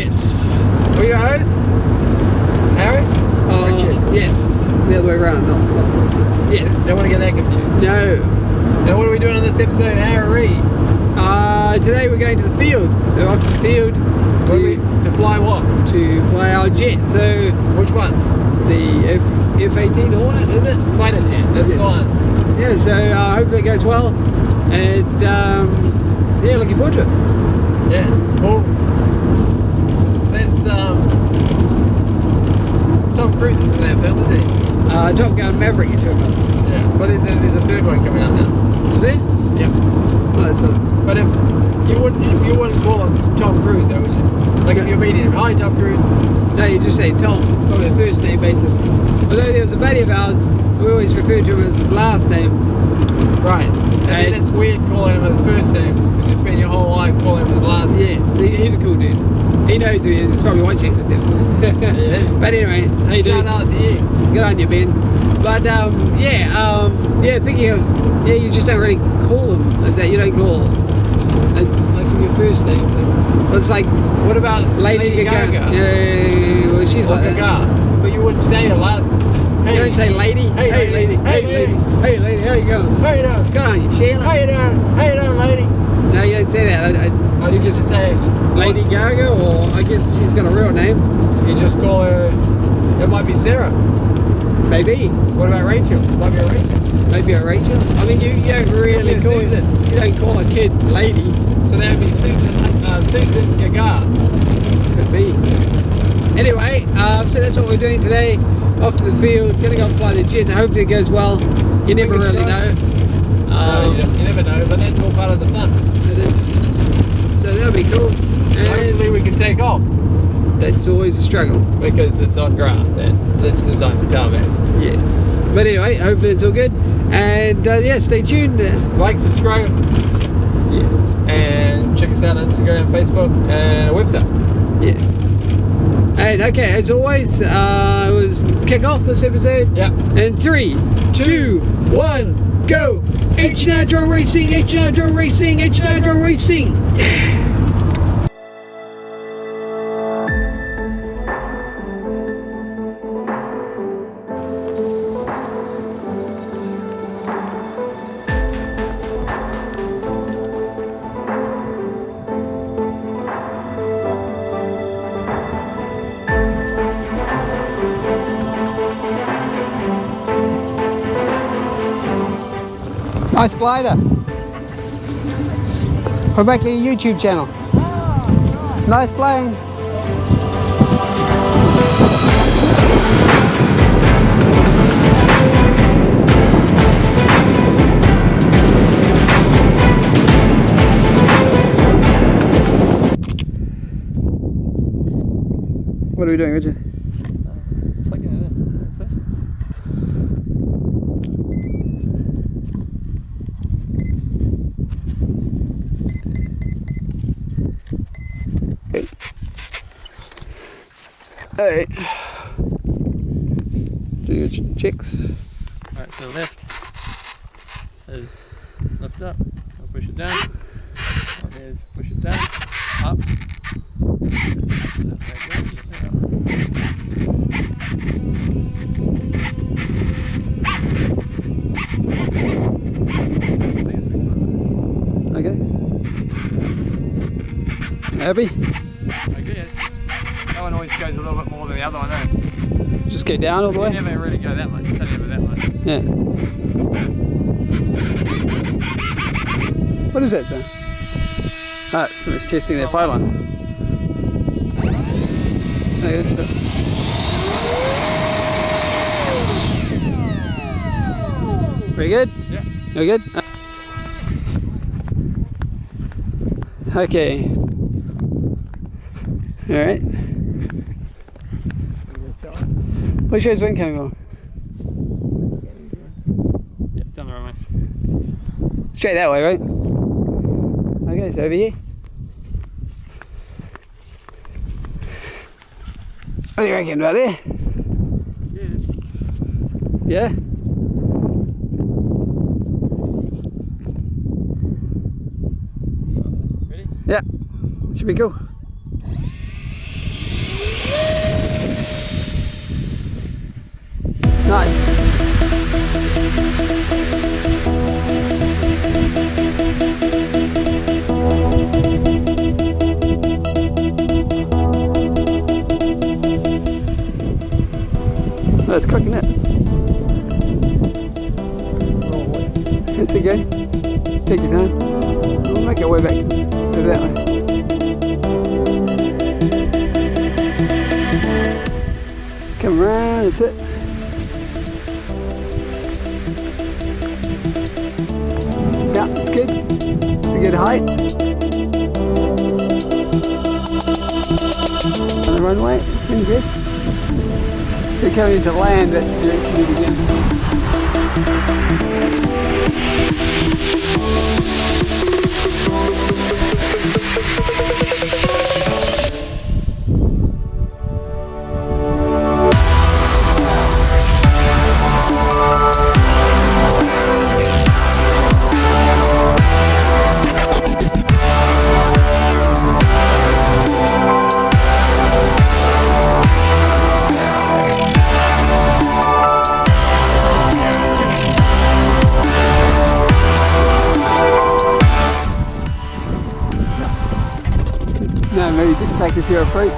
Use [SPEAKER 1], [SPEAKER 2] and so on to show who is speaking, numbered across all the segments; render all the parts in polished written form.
[SPEAKER 1] Yes.
[SPEAKER 2] We're your hosts, Harry, Richard.
[SPEAKER 1] Yes, the other way around, not Richard. Yes.
[SPEAKER 2] Don't want to get that confused.
[SPEAKER 1] No.
[SPEAKER 2] Now what are we doing on this episode, Harry?
[SPEAKER 1] Today we're going to the field. So off to the field
[SPEAKER 2] To fly what?
[SPEAKER 1] to fly our jet. So
[SPEAKER 2] Which one?
[SPEAKER 1] the F-18 Hornet, is it?
[SPEAKER 2] Fighter jet, that's
[SPEAKER 1] Yes.
[SPEAKER 2] the one.
[SPEAKER 1] Yeah, so hopefully it goes well. And yeah, looking forward to it.
[SPEAKER 2] Yeah, well, that's, Tom Cruise is in that film, isn't he?
[SPEAKER 1] Top Gun Maverick you're talking about.
[SPEAKER 2] Yeah. Well, there's a third one coming up now.
[SPEAKER 1] Is it?
[SPEAKER 2] Yep.
[SPEAKER 1] Oh, that's fun.
[SPEAKER 2] But if you wouldn't call him Tom Cruise though, would you? Like if you're meeting him, hi Tom Cruise.
[SPEAKER 1] No, you just say Tom, on a first name basis. Although there was a buddy of ours, we always referred to him as his last name.
[SPEAKER 2] Right. And then it's weird calling him his first name, because you spend your whole life calling him his last name.
[SPEAKER 1] Yes, he's a cool dude. He knows who he is, he's probably watching this.
[SPEAKER 2] Yeah.
[SPEAKER 1] But anyway, how you doing?
[SPEAKER 2] Shout out to you.
[SPEAKER 1] Good on you, Ben. But yeah, thinking of, you just don't really call him as that. You don't call as like your first name. But it's like,
[SPEAKER 2] What about
[SPEAKER 1] Lady Gaga? Yeah, well, she's
[SPEAKER 2] Or
[SPEAKER 1] like that.
[SPEAKER 2] Gaga. But you wouldn't say a lot. Hey,
[SPEAKER 1] You don't say lady.
[SPEAKER 2] Hey, lady.
[SPEAKER 1] Hey, lady. Hey, lady. How you going?
[SPEAKER 2] How you doing?
[SPEAKER 1] Good on you, Sheila.
[SPEAKER 2] How you doing? How you doing, lady?
[SPEAKER 1] No, you don't say that.
[SPEAKER 2] You just say
[SPEAKER 1] Lady Gaga, or I guess she's got a real name.
[SPEAKER 2] You just call her. It might be Sarah.
[SPEAKER 1] Maybe.
[SPEAKER 2] What about Rachel? It might be a Rachel.
[SPEAKER 1] Maybe a Rachel. I mean, you don't really
[SPEAKER 2] Maybe a
[SPEAKER 1] call
[SPEAKER 2] Susan.
[SPEAKER 1] You don't call a kid lady.
[SPEAKER 2] So that would be Susan Gaga.
[SPEAKER 1] Could be. Anyway, so that's what we're doing today. Off to the field, gonna go and fly the jet. Hopefully it goes well. You never
[SPEAKER 2] Fingers
[SPEAKER 1] really know.
[SPEAKER 2] No, you never know, but that's all part of the fun.
[SPEAKER 1] It is. So that'll be cool. And
[SPEAKER 2] Hopefully we can take off,
[SPEAKER 1] that's always a struggle.
[SPEAKER 2] because it's on grass and it's designed for tarmac.
[SPEAKER 1] Yes. But anyway, hopefully it's all good. And yeah, stay tuned.
[SPEAKER 2] Like, subscribe,
[SPEAKER 1] Yes.
[SPEAKER 2] and check us out on Instagram, Facebook, and a website.
[SPEAKER 1] Yes. And okay, as always, it was kick off this episode.
[SPEAKER 2] Yeah.
[SPEAKER 1] And 3, 2, 1, go! H-Nitro Racing, H-Nitro Racing, H-Nitro Racing! Yeah! Nice glider. We're back at your YouTube channel. Nice plane. What are we doing, Richard? Alright. Do your checks.
[SPEAKER 2] Alright, so left is lift up, I'll push it down. Right is push it down, up.
[SPEAKER 1] Okay. Happy?
[SPEAKER 2] Okay, yes. That one always goes a little bit more than the other one, eh?
[SPEAKER 1] Just go down all the
[SPEAKER 2] You
[SPEAKER 1] way?
[SPEAKER 2] never really go that much, it's only ever that much.
[SPEAKER 1] Yeah. What is that then? Ah, someone's testing their pylon. Okay, so. Very good?
[SPEAKER 2] Yeah.
[SPEAKER 1] Very good? Okay. Alright. Which way's wind coming from?
[SPEAKER 2] Yeah, down the right way.
[SPEAKER 1] Straight that way, right? Okay, so over here. What do you reckon about there?
[SPEAKER 2] Yeah.
[SPEAKER 1] Yeah?
[SPEAKER 2] Ready?
[SPEAKER 1] Yeah. Should be cool. Nice. Oh, it's cooking it. It's okay. Take your time. We'll make our way back to that way. Come around, that's it. Yeah, it's good. It's a good height. On the runway, it's been good. You're coming into land that direction you begin. No, maybe just practice your approach.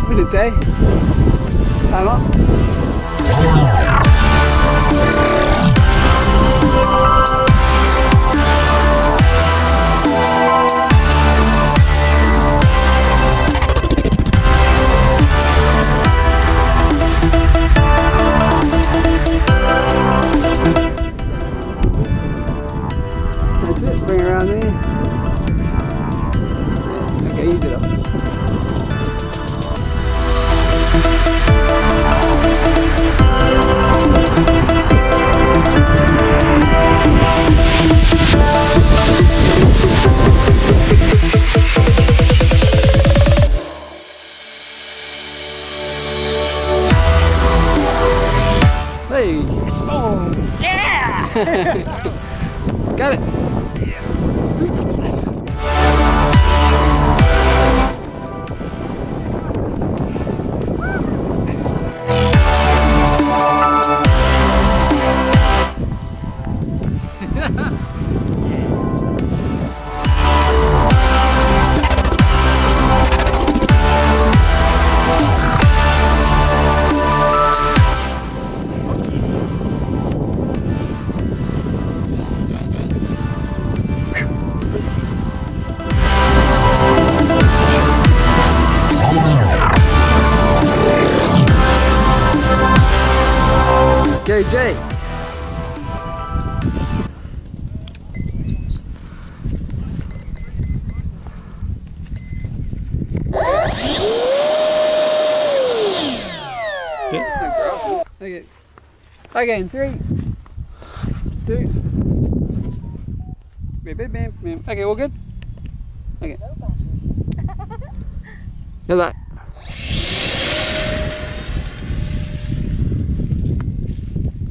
[SPEAKER 1] What did it say? Time up? Bring it around there. Okay, you did it. Hey! Oh! Yeah! Got it! Gary J. Okay. Okay, in 3, 2. Bam, bam, bam, bam. Okay, all good? Okay. Good luck.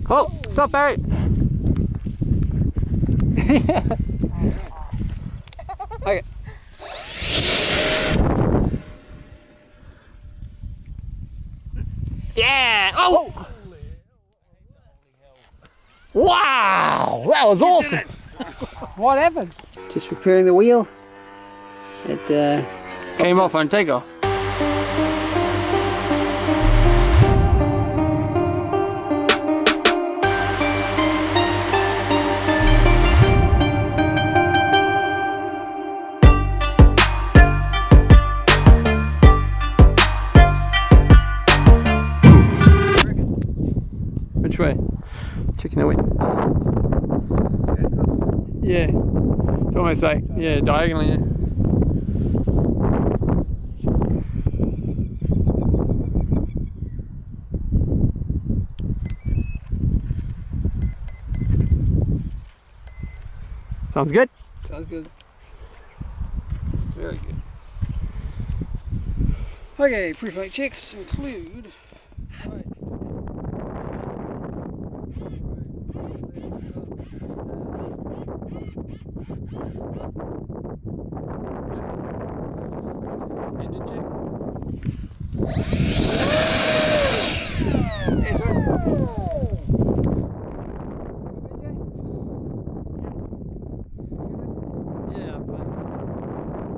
[SPEAKER 1] Oh, stop, Barry. Okay. Yeah! Oh! Wow! That was awesome! What happened? Just repairing the wheel. It came off on takeoff. Which way? Checking the wind. Yeah. It's almost like, yeah, diagonally. Yeah. Sounds good? Sounds good. It's very good. Okay, pre-flight checks include... Right.
[SPEAKER 2] Engine check.
[SPEAKER 1] That's right.
[SPEAKER 2] Yeah, I'm fine.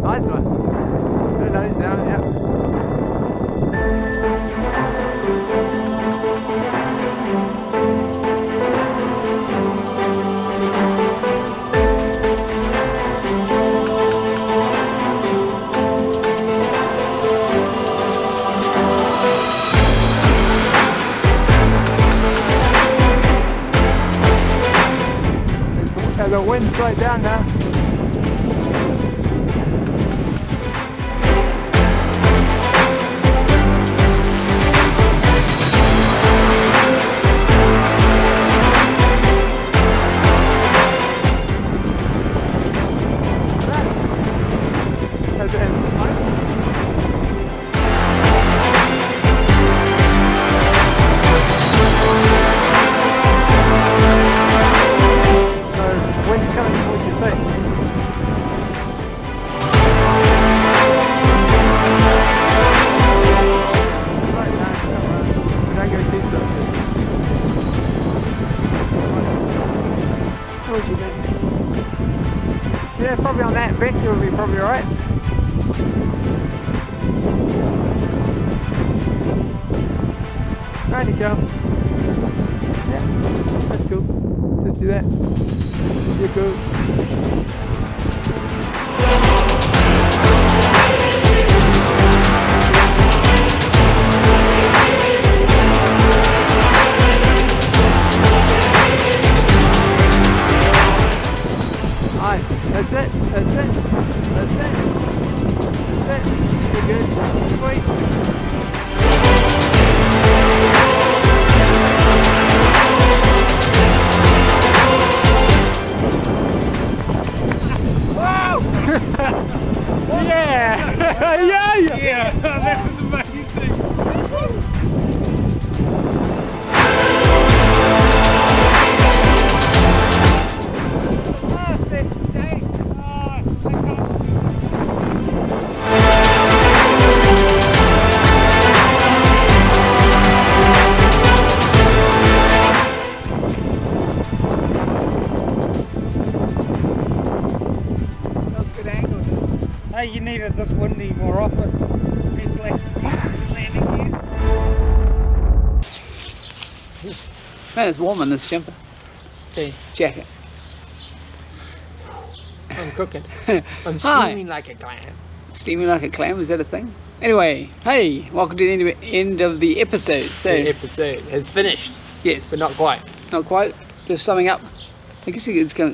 [SPEAKER 1] Nice one. Put a nose down, yeah. The wind slowed down now. Wind's coming towards your face. Right now, don't go too slow. Told you, man. Yeah, probably on that vector will be probably alright. Righty, Joe. Yeah, that's cool. Just do that. You're cool. Nice. That's it. That's it. That's it. That's it. You're good. Sweet.
[SPEAKER 3] Yeah, that was amazing. Hey, you needed this windy more often. Especially landing gear.
[SPEAKER 1] Man, it's warm in this jumper.
[SPEAKER 2] Okay,
[SPEAKER 1] Jacket.
[SPEAKER 2] I'm cooking. I'm
[SPEAKER 1] Hi.
[SPEAKER 2] steaming like a clam.
[SPEAKER 1] Steaming like a clam, is that a thing? Anyway, hey, welcome to the end of the episode. So,
[SPEAKER 2] The episode has finished,
[SPEAKER 1] yes,
[SPEAKER 2] but not quite.
[SPEAKER 1] not quite. Just summing up. I guess it's like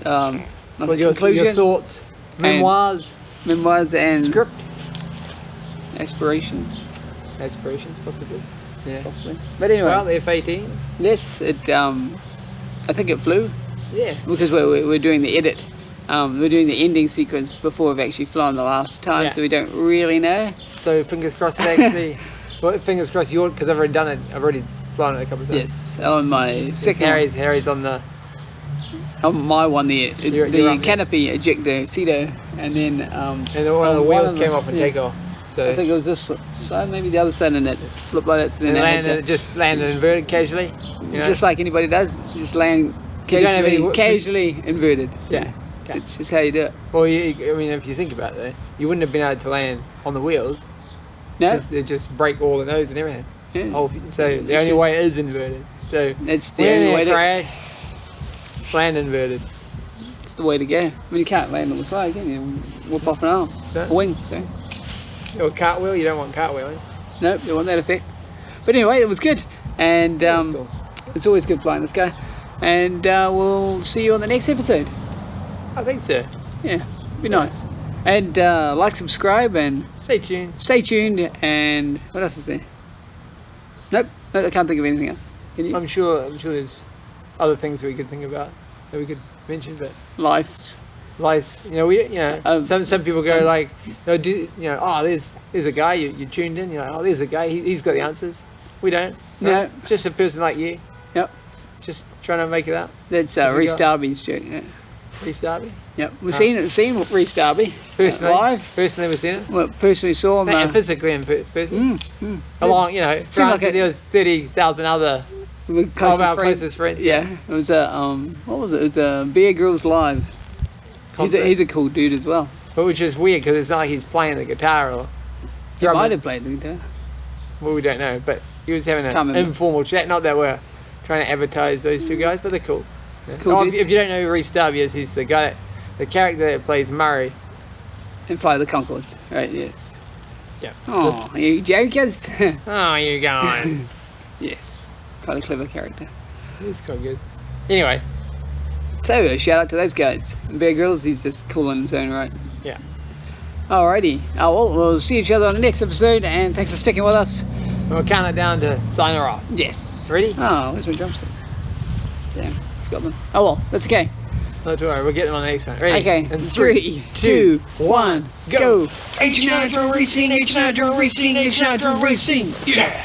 [SPEAKER 2] With
[SPEAKER 1] a
[SPEAKER 2] your
[SPEAKER 1] conclusion,
[SPEAKER 2] thoughts, memoirs,
[SPEAKER 1] memoirs, and
[SPEAKER 2] script,
[SPEAKER 1] aspirations,
[SPEAKER 2] possibly. Yeah.
[SPEAKER 1] possibly. But anyway,
[SPEAKER 2] Well, the F-18.
[SPEAKER 1] yes, it. I think it flew
[SPEAKER 2] Yeah.
[SPEAKER 1] because we're doing the edit. We're doing the ending sequence before we've actually flown the last time,
[SPEAKER 2] Yeah.
[SPEAKER 1] so we don't really know.
[SPEAKER 2] So fingers crossed it actually. Well, fingers crossed because I've already done it. I've already flown it a couple of times.
[SPEAKER 1] Yes, on my second
[SPEAKER 2] Harry's on the.
[SPEAKER 1] on my one, the
[SPEAKER 2] You're up, yeah.
[SPEAKER 1] canopy Eject-O-Seat-O, and then
[SPEAKER 2] And one of the
[SPEAKER 1] one
[SPEAKER 2] wheels
[SPEAKER 1] of
[SPEAKER 2] came
[SPEAKER 1] them,
[SPEAKER 2] off and
[SPEAKER 1] yeah.
[SPEAKER 2] Takeoff. So
[SPEAKER 1] I think it was this side, maybe the other side, and it flipped like that. So then
[SPEAKER 2] and
[SPEAKER 1] I had
[SPEAKER 2] landed,
[SPEAKER 1] to,
[SPEAKER 2] just landed inverted casually. You know?
[SPEAKER 1] just like anybody does, you just land
[SPEAKER 2] don't have
[SPEAKER 1] casually,
[SPEAKER 2] any-
[SPEAKER 1] casually inverted. So
[SPEAKER 2] Yeah. Okay.
[SPEAKER 1] it's just how you do it.
[SPEAKER 2] Well, I mean, if you think about it, though, you wouldn't have been able to land on the wheels.
[SPEAKER 1] No,
[SPEAKER 2] Because they just break all the nose and everything.
[SPEAKER 1] yeah.
[SPEAKER 2] So the only way it is inverted. So
[SPEAKER 1] It's the
[SPEAKER 2] when
[SPEAKER 1] only
[SPEAKER 2] they
[SPEAKER 1] way to.
[SPEAKER 2] crash, land inverted.
[SPEAKER 1] It's the way to go. I mean, you can't land on the side, can you? Whip off an arm,
[SPEAKER 2] No.
[SPEAKER 1] a wing. So
[SPEAKER 2] Or cartwheel, you don't want cartwheeling.
[SPEAKER 1] no, you want that effect. But anyway, it was good, and
[SPEAKER 2] That's cool.
[SPEAKER 1] it's always good flying this guy. And we'll see you on the next episode.
[SPEAKER 2] I think so.
[SPEAKER 1] Yeah, be nice. And like, subscribe, and
[SPEAKER 2] Stay tuned.
[SPEAKER 1] stay tuned. And what else is there? Nope, no, I can't think of anything else. Can you?
[SPEAKER 2] I'm sure there's
[SPEAKER 1] other things we could think about that we could mention, but
[SPEAKER 2] Lives.
[SPEAKER 1] lights, some people go like, they'll do, oh, there's a guy you tuned in, oh, there's a guy, he's got the answers. We don't.
[SPEAKER 2] No.
[SPEAKER 1] Just a person like you.
[SPEAKER 2] Yep.
[SPEAKER 1] Just trying to make it up.
[SPEAKER 2] That's Reece Darby's joke. Yeah.
[SPEAKER 1] Reece Darby?
[SPEAKER 2] Yep. We've seen Reece Darby
[SPEAKER 1] Personally,
[SPEAKER 2] live.
[SPEAKER 1] Personally, we've seen it.
[SPEAKER 2] Well, personally saw him.
[SPEAKER 1] And physically in person. Along,
[SPEAKER 2] like
[SPEAKER 1] there was 30,000 other of our closest friends.
[SPEAKER 2] Yeah. It was a what was it? It was a Bear Grylls live. He's a cool dude as well.
[SPEAKER 1] But which is weird because it's not like he's playing the guitar or
[SPEAKER 2] He might have played the guitar.
[SPEAKER 1] Well, we don't know, but he was having an informal chat. Not that we're trying to advertise those two guys, but they're cool. Yeah.
[SPEAKER 2] Cool
[SPEAKER 1] if you don't know who Reece Darby is, he's the guy, the character that plays Murray
[SPEAKER 2] in Fly the Conchords, right? Yes.
[SPEAKER 1] Yeah.
[SPEAKER 2] Oh, you jokers!
[SPEAKER 1] Oh, you going?
[SPEAKER 2] Yes. Quite a clever character.
[SPEAKER 1] He's quite good. Anyway.
[SPEAKER 2] So, a shout out to those guys. Bear Grylls, he's just cool in his own right.
[SPEAKER 1] Yeah.
[SPEAKER 2] Alrighty. We'll see each other on the next episode, and thanks for sticking with us.
[SPEAKER 1] We'll count it down to sign her off.
[SPEAKER 2] Yes.
[SPEAKER 1] Ready?
[SPEAKER 2] Oh, where's my drumsticks? Damn, forgot them. Oh well, that's okay.
[SPEAKER 1] Not to worry, we'll get them on the next one. Ready?
[SPEAKER 2] Okay.
[SPEAKER 1] And
[SPEAKER 2] 3, 2, 1, go!
[SPEAKER 3] H9 Racing, H9 Racing, H9 Racing. Yeah!